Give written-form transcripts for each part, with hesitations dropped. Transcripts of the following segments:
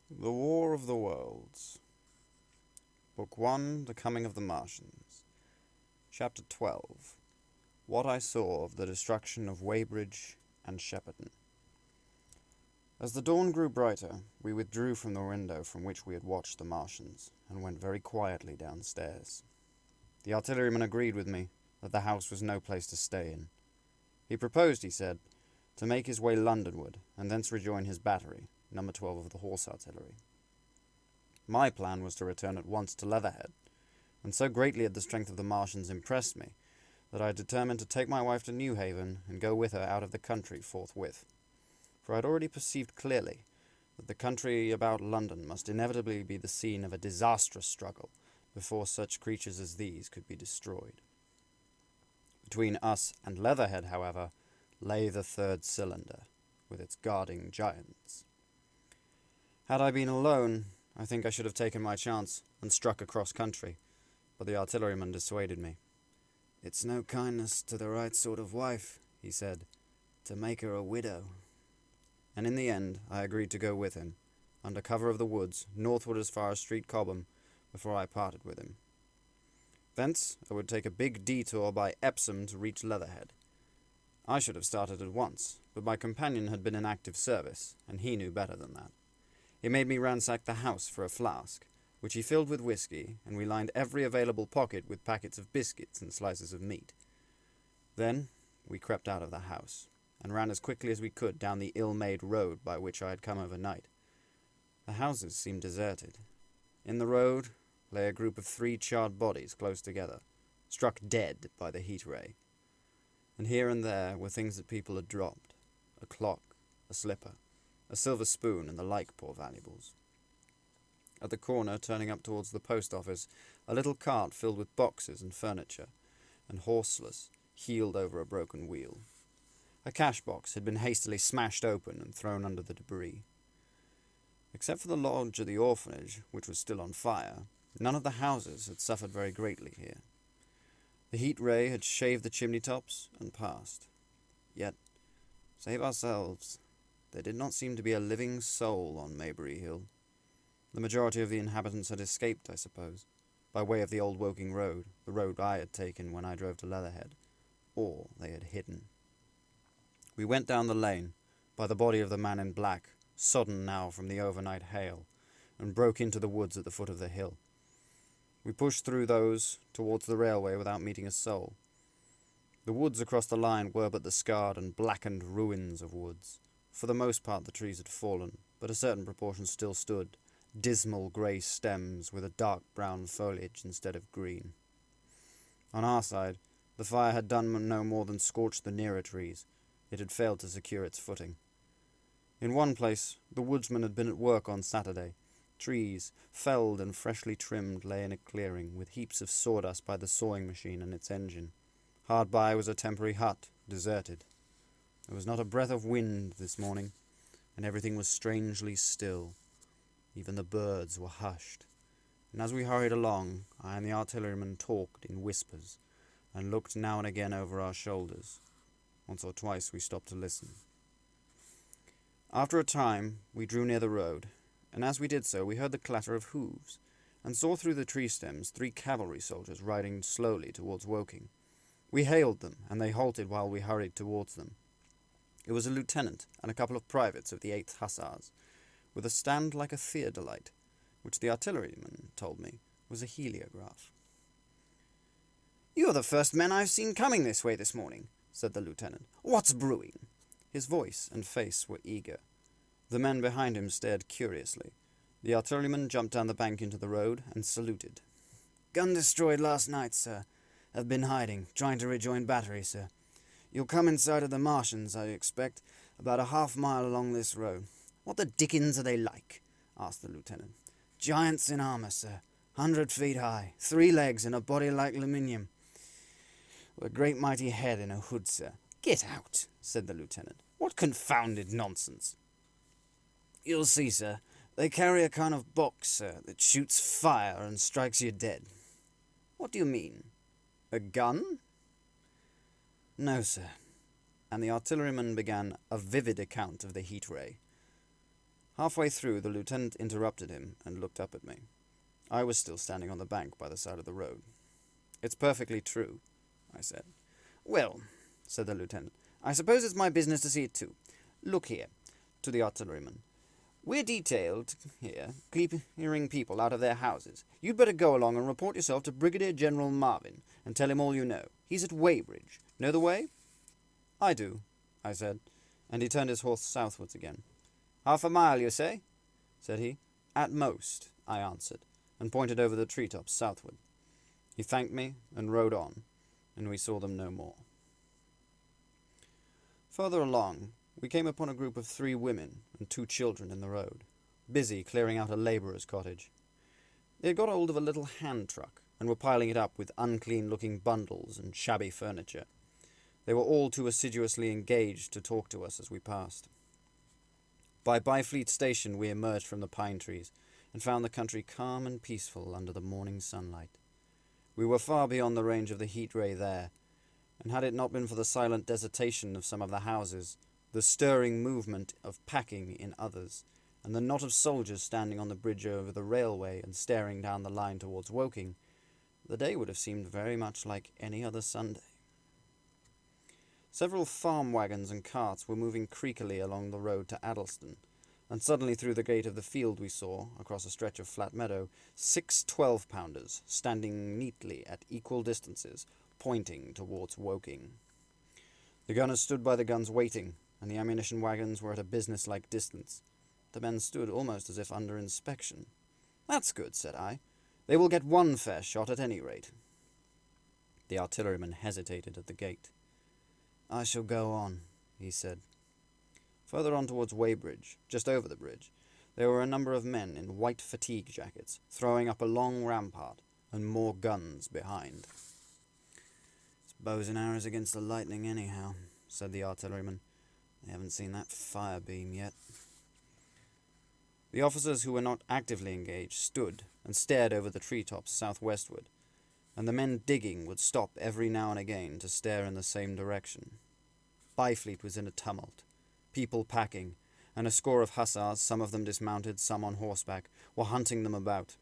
The War of the Worlds. Book 1, The Coming of the Martians. Chapter 12. What I Saw of the Destruction of Weybridge and Shepperton. As the dawn grew brighter, we withdrew from the window from which we had watched the Martians, and went very quietly downstairs. The artilleryman agreed with me that the house was no place to stay in. He proposed, he said, to make his way Londonward, and thence rejoin his battery, number 12 of the Horse Artillery. My plan was to return at once to Leatherhead, and so greatly had the strength of the Martians impressed me that I determined to take my wife to Newhaven and go with her out of the country forthwith. For I had already perceived clearly that the country about London must inevitably be the scene of a disastrous struggle before such creatures as these could be destroyed. Between us and Leatherhead, however, lay the third cylinder, with its guarding giants. Had I been alone, I think I should have taken my chance and struck across country, but the artilleryman dissuaded me. "It's no kindness to the right sort of wife," he said, "to make her a widow." And in the end I agreed to go with him, under cover of the woods, northward as far as Street Cobham, before I parted with him. Thence I would take a big detour by Epsom to reach Leatherhead. I should have started at once, but my companion had been in active service, and he knew better than that. He made me ransack the house for a flask, which he filled with whiskey, and we lined every available pocket with packets of biscuits and slices of meat. Then we crept out of the house, and ran as quickly as we could down the ill-made road by which I had come overnight. The houses seemed deserted. In the road lay a group of 3 charred bodies close together, struck dead by the heat ray. And here and there were things that people had dropped: a clock, a slipper, a silver spoon, and the like poor valuables. At the corner, turning up towards the post office, a little cart filled with boxes and furniture, and horseless, heeled over a broken wheel. A cash box had been hastily smashed open and thrown under the debris. Except for the lodge of the orphanage, which was still on fire, none of the houses had suffered very greatly here. The heat ray had shaved the chimney tops and passed. Yet, save ourselves, there did not seem to be a living soul on Maybury Hill. The majority of the inhabitants had escaped, I suppose, by way of the old Woking road, the road I had taken when I drove to Leatherhead, or they had hidden. We went down the lane, by the body of the man in black, sodden now from the overnight hail, and broke into the woods at the foot of the hill. We pushed through those towards the railway without meeting a soul. The woods across the line were but the scarred and blackened ruins of woods. For the most part the trees had fallen, but a certain proportion still stood, dismal grey stems with a dark brown foliage instead of green. On our side, the fire had done no more than scorch the nearer trees. It had failed to secure its footing. In one place, the woodsmen had been at work on Saturday. Trees, felled and freshly trimmed, lay in a clearing, with heaps of sawdust by the sawing machine and its engine. Hard by was a temporary hut, deserted. There was not a breath of wind this morning, and everything was strangely still. Even the birds were hushed, and as we hurried along, I and the artilleryman talked in whispers, and looked now and again over our shoulders. Once or twice we stopped to listen. After a time, we drew near the road, and as we did so we heard the clatter of hoofs, and saw through the tree stems 3 cavalry soldiers riding slowly towards Woking. We hailed them, and they halted while we hurried towards them. It was a lieutenant and a couple of privates of the 8th Hussars, with a stand like a theodolite, which the artilleryman told me was a heliograph. "You are the first men I have seen coming this way this morning," said the lieutenant. "What's brewing?" His voice and face were eager. The men behind him stared curiously. The artilleryman jumped down the bank into the road and saluted. "Gun destroyed last night, sir. Have been hiding, trying to rejoin battery, sir. You'll come in sight of the Martians, I expect, about a half-mile along this road." "What the dickens are they like?" asked the lieutenant. "Giants in armour, sir. 100 feet high, 3 legs and a body like aluminium, with a great mighty head in a hood, sir." "Get out," said the lieutenant. "What confounded nonsense!" "You'll see, sir. They carry a kind of box, sir, that shoots fire and strikes you dead." "What do you mean? A gun?" "No, sir." And the artilleryman began a vivid account of the heat ray. Halfway through, the lieutenant interrupted him and looked up at me. I was still standing on the bank by the side of the road. "It's perfectly true," I said. "Well," said the lieutenant, "I suppose it's my business to see it too. Look here," to the artilleryman. "We're detailed here, clearing people out of their houses. You'd better go along and report yourself to Brigadier General Marvin, and tell him all you know. He's at Weybridge. Know the way?" "I do," I said, and he turned his horse southwards again. "Half a mile, you say?" said he. "At most," I answered, and pointed over the treetops southward. He thanked me and rode on, and we saw them no more. Further along, we came upon a group of 3 women and 2 children in the road, busy clearing out a labourer's cottage. They had got hold of a little hand truck, and were piling it up with unclean-looking bundles and shabby furniture. They were all too assiduously engaged to talk to us as we passed. By Byfleet Station we emerged from the pine trees, and found the country calm and peaceful under the morning sunlight. We were far beyond the range of the heat ray there, and had it not been for the silent desertation of some of the houses, the stirring movement of packing in others, and the knot of soldiers standing on the bridge over the railway and staring down the line towards Woking, the day would have seemed very much like any other Sunday. Several farm wagons and carts were moving creakily along the road to Addleston, and suddenly through the gate of the field we saw, across a stretch of flat meadow, 6 12-pounders standing neatly at equal distances, pointing towards Woking. The gunners stood by the guns waiting, and the ammunition wagons were at a business-like distance. The men stood almost as if under inspection. "That's good," said I. "They will get one fair shot at any rate." The artilleryman hesitated at the gate. "I shall go on," he said. Further on towards Weybridge, just over the bridge, there were a number of men in white fatigue jackets, throwing up a long rampart, and more guns behind. "It's bows and arrows against the lightning anyhow," said the artilleryman. "They haven't seen that fire beam yet." The officers who were not actively engaged stood and stared over the treetops southwestward, and the men digging would stop every now and again to stare in the same direction. Byfleet was in a tumult. People packing, and a score of hussars, some of them dismounted, some on horseback, were hunting them about.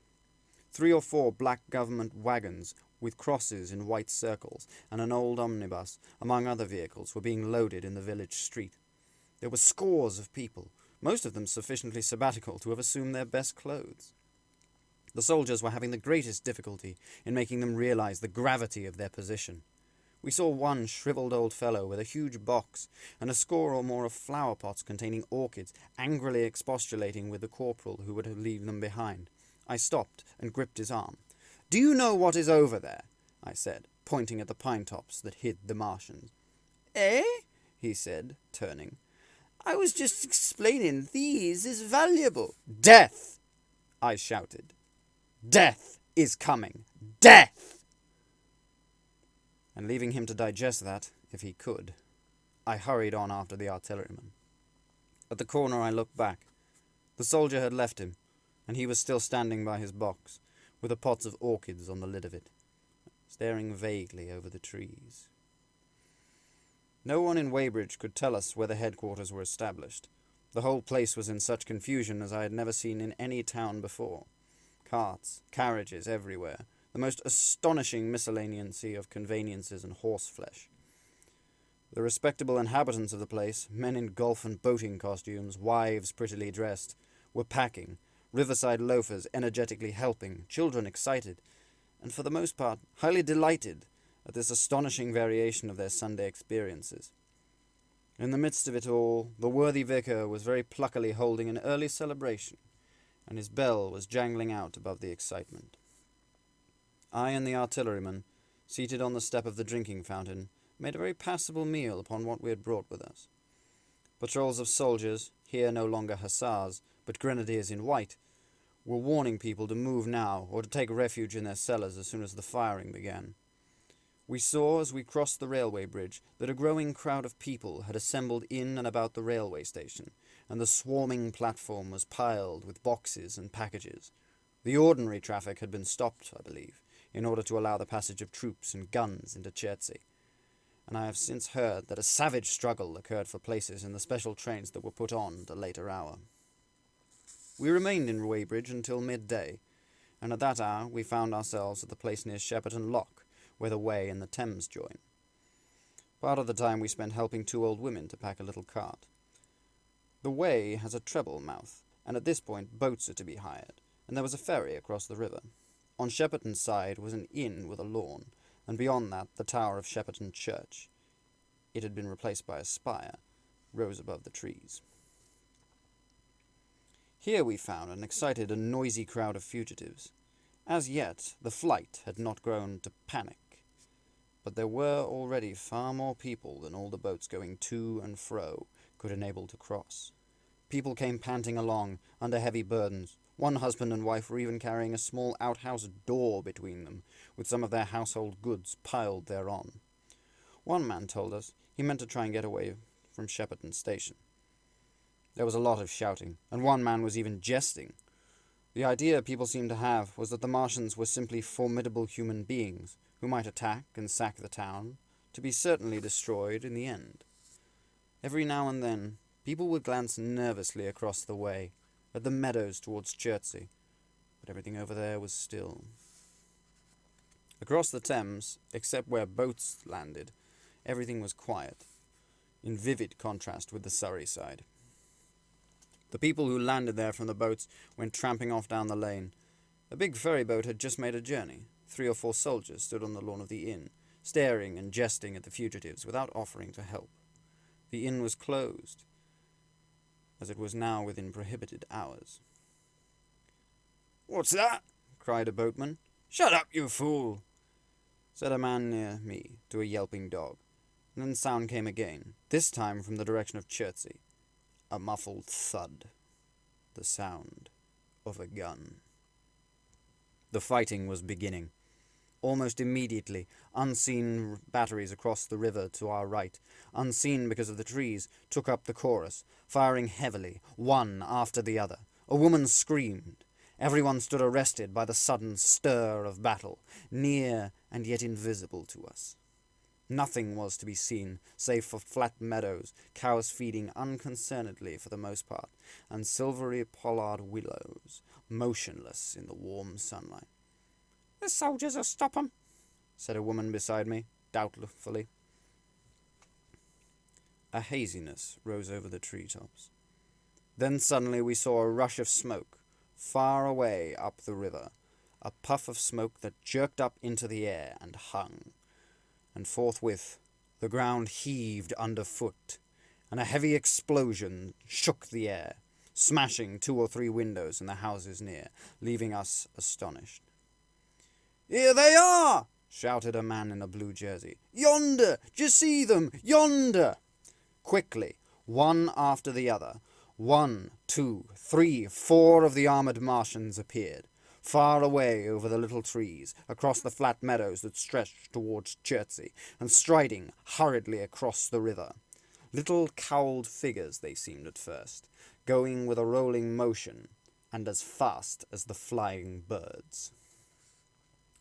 3 or 4 black government wagons with crosses in white circles, and an old omnibus, among other vehicles, were being loaded in the village street. There were scores of people, most of them sufficiently sabbatical to have assumed their best clothes. The soldiers were having the greatest difficulty in making them realize the gravity of their position. We saw one shriveled old fellow with a huge box, and a score or more of flower pots containing orchids, angrily expostulating with the corporal who would leave them behind. I stopped and gripped his arm. "Do you know what is over there?" I said, pointing at the pine tops that hid the Martians. "Eh?" he said, turning. "I was just explaining these is valuable." "Death!" I shouted. "Death is coming! Death!" And leaving him to digest that, if he could, I hurried on after the artilleryman. At the corner I looked back. The soldier had left him, and he was still standing by his box, with the pots of orchids on the lid of it, staring vaguely over the trees. No one in Weybridge could tell us where the headquarters were established. The whole place was in such confusion as I had never seen in any town before. Carts, carriages everywhere, the most astonishing miscellaneancy of conveniences and horseflesh. The respectable inhabitants of the place, men in golf and boating costumes, wives prettily dressed, were packing, riverside loafers energetically helping, children excited, and for the most part highly delighted at this astonishing variation of their Sunday experiences. In the midst of it all, the worthy vicar was very pluckily holding an early celebration, and his bell was jangling out above the excitement. I and the artilleryman, seated on the step of the drinking fountain, made a very passable meal upon what we had brought with us. Patrols of soldiers, here no longer hussars, but grenadiers in white, were warning people to move now or to take refuge in their cellars as soon as the firing began. We saw, as we crossed the railway bridge, that a growing crowd of people had assembled in and about the railway station, and the swarming platform was piled with boxes and packages. The ordinary traffic had been stopped, I believe, in order to allow the passage of troops and guns into Chertsey, and I have since heard that a savage struggle occurred for places in the special trains that were put on at a later hour. We remained in Weybridge until midday, and at that hour we found ourselves at the place near Shepperton Lock, where the Wey and the Thames join. Part of the time we spent helping 2 old women to pack a little cart. The Wey has a treble mouth, and at this point boats are to be hired, and there was a ferry across the river. On Shepperton's side was an inn with a lawn, and beyond that the tower of Shepperton Church. It had been replaced by a spire, rose above the trees. Here we found an excited and noisy crowd of fugitives. As yet, the flight had not grown to panic, but there were already far more people than all the boats going to and fro could enable to cross. People came panting along, under heavy burdens. One husband and wife were even carrying a small outhouse door between them, with some of their household goods piled thereon. One man told us he meant to try and get away from Shepperton Station. There was a lot of shouting, and one man was even jesting. The idea people seemed to have was that the Martians were simply formidable human beings who might attack and sack the town, to be certainly destroyed in the end. Every now and then, people would glance nervously across the way, at the meadows towards Chertsey, but everything over there was still. Across the Thames, except where boats landed, everything was quiet, in vivid contrast with the Surrey side. The people who landed there from the boats went tramping off down the lane. A big ferry boat had just made a journey. 3 or 4 soldiers stood on the lawn of the inn, staring and jesting at the fugitives without offering to help. The inn was closed, as it was now within prohibited hours. "What's that?" cried a boatman. "Shut up, you fool!" said a man near me to a yelping dog, and then the sound came again, this time from the direction of Chertsey. A muffled thud. The sound of a gun. The fighting was beginning. Almost immediately, unseen batteries across the river to our right, unseen because of the trees, took up the chorus, firing heavily, one after the other. A woman screamed. Everyone stood arrested by the sudden stir of battle, near and yet invisible to us. Nothing was to be seen, save for flat meadows, cows feeding unconcernedly for the most part, and silvery pollard willows, motionless in the warm sunlight. "The soldiers will stop 'em," said a woman beside me, doubtfully. A haziness rose over the treetops. Then suddenly we saw a rush of smoke, far away up the river, a puff of smoke that jerked up into the air and hung. And forthwith the ground heaved underfoot, and a heavy explosion shook the air, smashing 2 or 3 windows in the houses near, leaving us astonished. "Here they are!" shouted a man in a blue jersey. "Yonder! D'ye see them? Yonder!" Quickly, one after the other, 1, 2, 3, 4 of the armored Martians appeared, far away over the little trees, across the flat meadows that stretched towards Chertsey, and striding hurriedly across the river. Little cowled figures they seemed at first, going with a rolling motion, and as fast as the flying birds.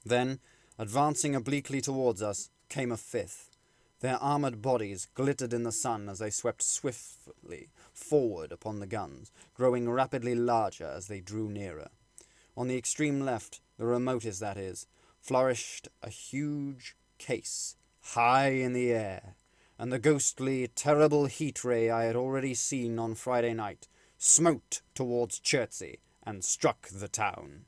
Then, advancing obliquely towards us, came a 5th. Their armored bodies glittered in the sun as they swept swiftly forward upon the guns, growing rapidly larger as they drew nearer. On the extreme left, the remotest that is, flourished a huge case, high in the air, and the ghostly, terrible heat ray I had already seen on Friday night smote towards Chertsey and struck the town.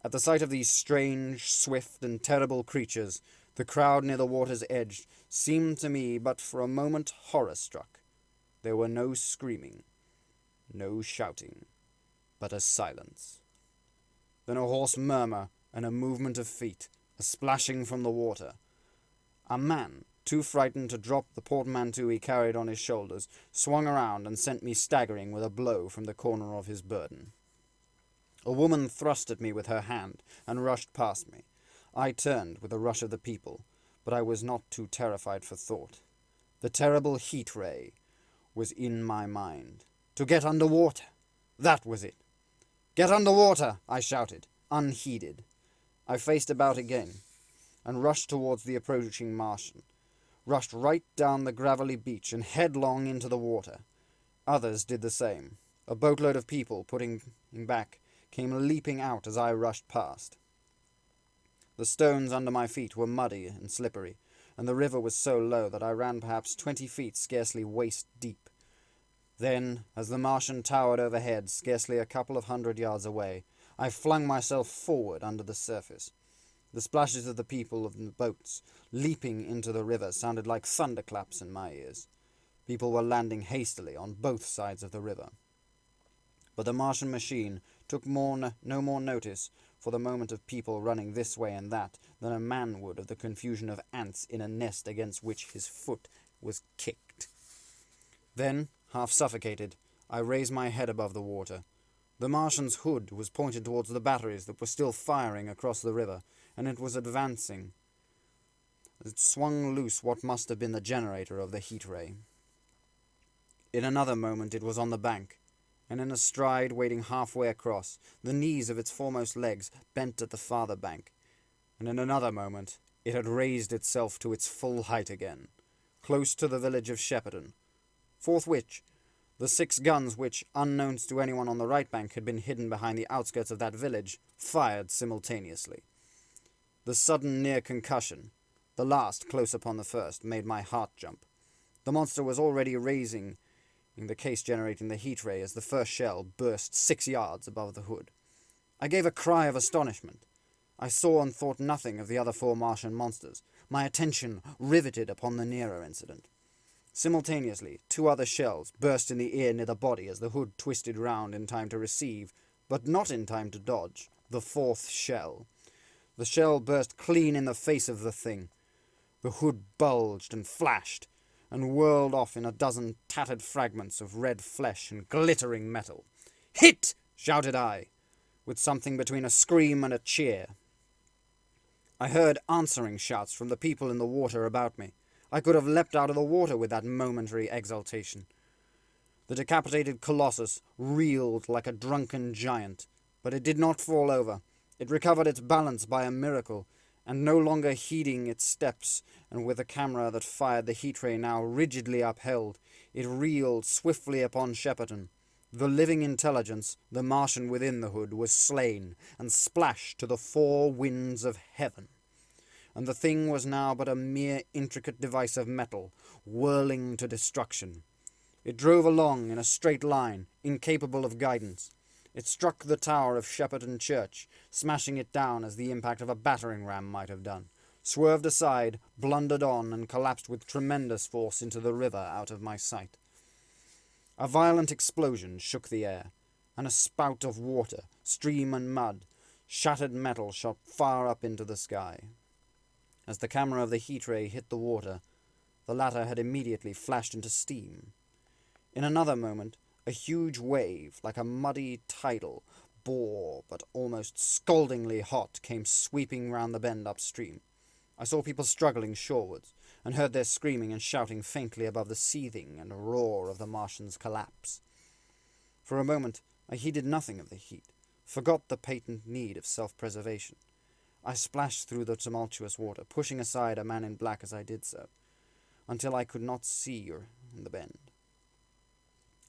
At the sight of these strange, swift, and terrible creatures, the crowd near the water's edge seemed to me but for a moment horror-struck. There were no screaming, no shouting, but a silence. Then a hoarse murmur and a movement of feet, a splashing from the water. A man, too frightened to drop the portmanteau he carried on his shoulders, swung around and sent me staggering with a blow from the corner of his burden. A woman thrust at me with her hand and rushed past me. I turned with a rush of the people, but I was not too terrified for thought. The terrible heat ray was in my mind. To get under water! That was it. "Get under water!" I shouted, unheeded. I faced about again, and rushed towards the approaching Martian, rushed right down the gravelly beach and headlong into the water. Others did the same. A boatload of people, putting back, came leaping out as I rushed past. The stones under my feet were muddy and slippery, and the river was so low that I ran perhaps 20 feet, scarcely waist deep. Then, as the Martian towered overhead, scarcely a couple of 100 yards away, I flung myself forward under the surface. The splashes of the people of the boats leaping into the river sounded like thunderclaps in my ears. People were landing hastily on both sides of the river. But the Martian machine took no more notice for the moment of people running this way and that than a man would of the confusion of ants in a nest against which his foot was kicked. Then, half suffocated, I raised my head above the water. The Martian's hood was pointed towards the batteries that were still firing across the river, and it was advancing. It swung loose what must have been the generator of the heat ray. In another moment it was on the bank, and in a stride wading halfway across, the knees of its foremost legs bent at the farther bank, and in another moment it had raised itself to its full height again, close to the village of Shepperton, forthwith the 6 guns which, unknown to anyone on the right bank, had been hidden behind the outskirts of that village, fired simultaneously. The sudden near concussion, the last close upon the first, made my heart jump. The monster was already raising in the case generating the heat ray as the first shell burst 6 yards above the hood. I gave a cry of astonishment. I saw and thought nothing of the other 4 Martian monsters, my attention riveted upon the nearer incident. Simultaneously, 2 other shells burst in the ear near the body as the hood twisted round in time to receive, but not in time to dodge, the 4th shell. The shell burst clean in the face of the thing. The hood bulged and flashed, and whirled off in a dozen tattered fragments of red flesh and glittering metal. "Hit!" shouted I, with something between a scream and a cheer. I heard answering shouts from the people in the water about me. I could have leapt out of the water with that momentary exultation. The decapitated colossus reeled like a drunken giant, but it did not fall over. It recovered its balance by a miracle, and no longer heeding its steps, and with the camera that fired the heat ray now rigidly upheld, it reeled swiftly upon Shepperton. The living intelligence, the Martian within the hood, was slain, and splashed to the 4 winds of heaven. And the thing was now but a mere intricate device of metal, whirling to destruction. It drove along in a straight line, incapable of guidance. It struck the tower of Shepperton Church, smashing it down as the impact of a battering ram might have done, swerved aside, blundered on, and collapsed with tremendous force into the river out of my sight. A violent explosion shook the air, and a spout of water, stream and mud, shattered metal shot far up into the sky. As the camera of the heat ray hit the water, the latter had immediately flashed into steam. In another moment, a huge wave, like a muddy tidal, bore but almost scaldingly hot, came sweeping round the bend upstream. I saw people struggling shorewards, and heard their screaming and shouting faintly above the seething and roar of the Martian's collapse. For a moment I heeded nothing of the heat, forgot the patent need of self-preservation. I splashed through the tumultuous water, pushing aside a man in black as I did so, until I could not see in the bend.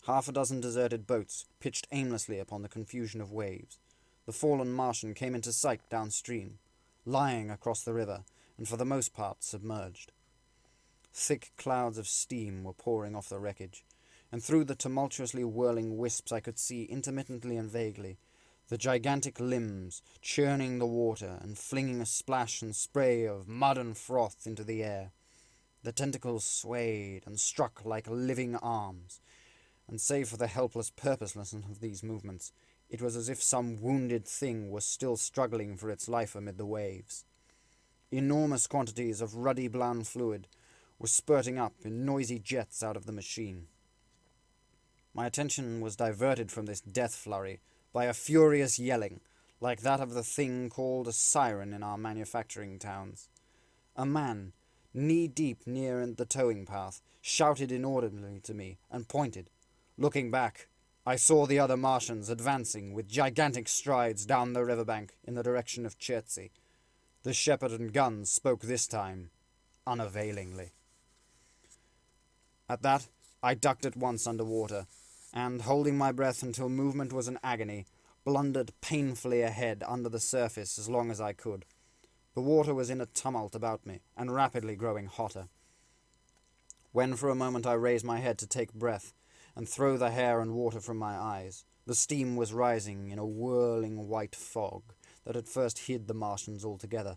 6 deserted boats pitched aimlessly upon the confusion of waves. The fallen Martian came into sight downstream, lying across the river, and for the most part submerged. Thick clouds of steam were pouring off the wreckage, and through the tumultuously whirling wisps I could see, intermittently and vaguely, the gigantic limbs churning the water and flinging a splash and spray of mud and froth into the air. The tentacles swayed and struck like living arms, and save for the helpless purposelessness of these movements, it was as if some wounded thing was still struggling for its life amid the waves. Enormous quantities of ruddy brown fluid were spurting up in noisy jets out of the machine. My attention was diverted from this death flurry by a furious yelling, like that of the thing called a siren in our manufacturing towns. A man, knee-deep near the towing path, shouted inaudibly to me and pointed. Looking back, I saw the other Martians advancing with gigantic strides down the riverbank in the direction of Chertsey. The Shepperton guns spoke this time, unavailingly. At that, I ducked at once under water, and, holding my breath until movement was an agony, blundered painfully ahead under the surface as long as I could. The water was in a tumult about me, and rapidly growing hotter. When for a moment I raised my head to take breath, and throw the hair and water from my eyes, the steam was rising in a whirling white fog that at first hid the Martians altogether.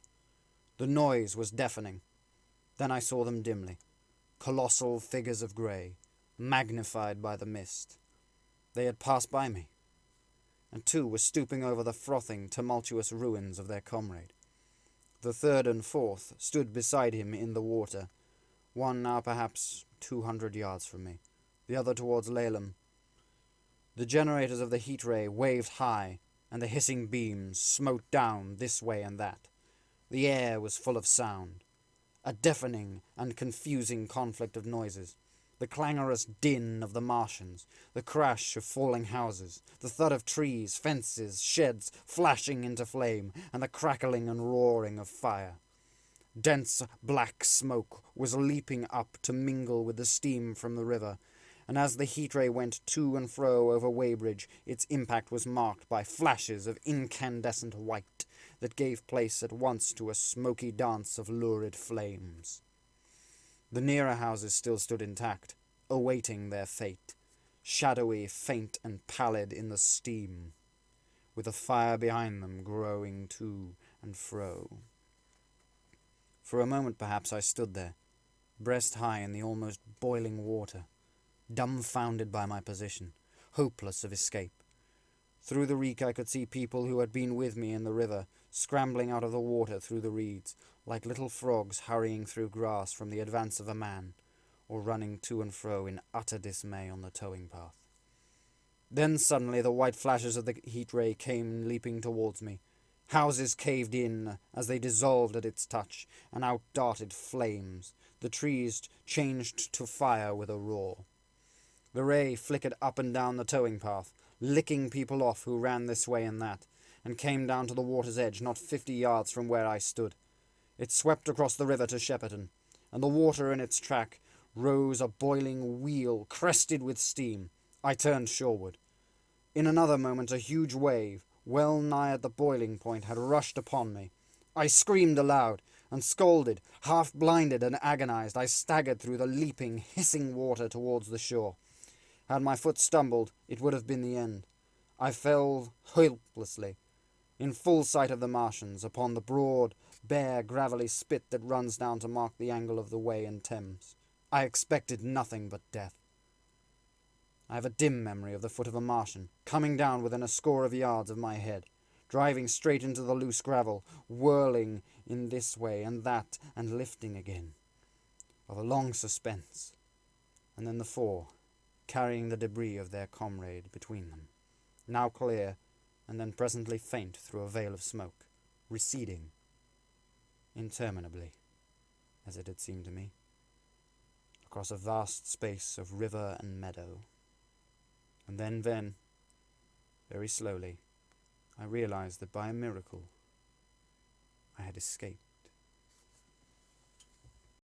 The noise was deafening. Then I saw them dimly, colossal figures of grey, magnified by the mist. They had passed by me, and two were stooping over the frothing, tumultuous ruins of their comrade. The third and fourth stood beside him in the water, one now perhaps 200 yards from me, the other towards Laleham. The generators of the heat ray waved high, and the hissing beams smote down this way and that. The air was full of sound, a deafening and confusing conflict of noises. The clangorous din of the Martians, the crash of falling houses, the thud of trees, fences, sheds flashing into flame, and the crackling and roaring of fire. Dense black smoke was leaping up to mingle with the steam from the river, and as the heat ray went to and fro over Weybridge, its impact was marked by flashes of incandescent white that gave place at once to a smoky dance of lurid flames. The nearer houses still stood intact, awaiting their fate, shadowy, faint, and pallid in the steam, with the fire behind them growing to and fro. For a moment, perhaps, I stood there, breast high in the almost boiling water, dumbfounded by my position, hopeless of escape. Through the reek I could see people who had been with me in the river, scrambling out of the water through the reeds, like little frogs hurrying through grass from the advance of a man, or running to and fro in utter dismay on the towing path. Then suddenly the white flashes of the heat ray came leaping towards me. Houses caved in as they dissolved at its touch, and out darted flames. The trees changed to fire with a roar. The ray flickered up and down the towing path, licking people off who ran this way and that, and came down to the water's edge not 50 yards from where I stood. It swept across the river to Shepperton, and the water in its track rose a boiling wheel crested with steam. I turned shoreward. In another moment a huge wave, well nigh at the boiling point, had rushed upon me. I screamed aloud, and scolded, half-blinded and agonized, I staggered through the leaping, hissing water towards the shore. Had my foot stumbled, it would have been the end. I fell helplessly, in full sight of the Martians, upon the broad, bare, gravelly spit that runs down to mark the angle of the Wey and Thames. I expected nothing but death. I have a dim memory of the foot of a Martian, coming down within a score of yards of my head, driving straight into the loose gravel, whirling in this way and that, and lifting again. Of a long suspense, and then the four, carrying the debris of their comrade between them, now clear, and then presently faint through a veil of smoke, receding, interminably, as it had seemed to me, across a vast space of river and meadow. And then, very slowly, I realized that by a miracle I had escaped.